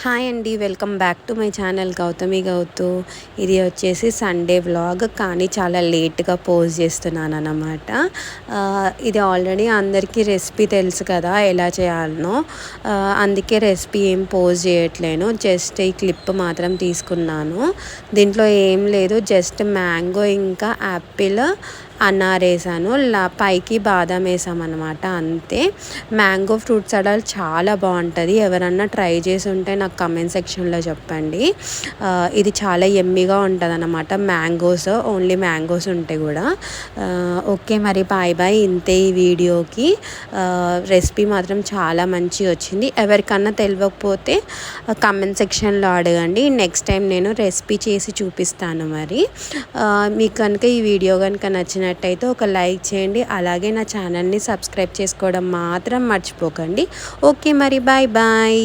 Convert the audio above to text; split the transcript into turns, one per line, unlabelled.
Hi అండి, welcome back to my channel Gautami Gouthu. ఇది వచ్చేసి సండే వ్లాగ్, కానీ చాలా లేట్గా పోస్ట్ చేస్తున్నాను అన్నమాట. ఇది ఆల్రెడీ అందరికీ రెసిపీ తెలుసు కదా ఎలా చేయాలనో, అందుకే రెసిపీ ఏం పోస్ట్ చేయట్లేను. జస్ట్ ఈ క్లిప్ మాత్రం తీసుకున్నాను. దీంట్లో ఏం లేదు, జస్ట్ మ్యాంగో ఇంకా యాపిల్ అనార్ వేసాను, పైకి బాదం వేసామన్నమాట, అంతే. మ్యాంగో ఫ్రూట్ సలాడ్ చాలా బాగుంటుంది. ఎవరన్నా ట్రై చేసి ఉంటే నాకు కమెంట్ సెక్షన్లో చెప్పండి. ఇది చాలా యమ్మీగా ఉంటుంది అన్నమాట. మ్యాంగోస్, ఓన్లీ మ్యాంగోస్ ఉంటాయి కూడా. ఓకే, మరి బాయ్ బాయ్. ఇంతే ఈ వీడియోకి. రెసిపీ మాత్రం చాలా మంచిగా వచ్చింది. ఎవరికన్నా తెలియకపోతే కమెంట్ సెక్షన్లో అడగండి. నెక్స్ట్ టైం నేను రెసిపీ చేసి చూపిస్తాను. మరి మీకు కనుక ఈ వీడియో కనుక నచ్చినట్టయితే ఒక లైక్ చేయండి. అలాగే నా ఛానల్ని సబ్స్క్రైబ్ చేసుకోవడం మాత్రం మర్చిపోకండి. ఓకే, మరి బాయ్ బాయ్.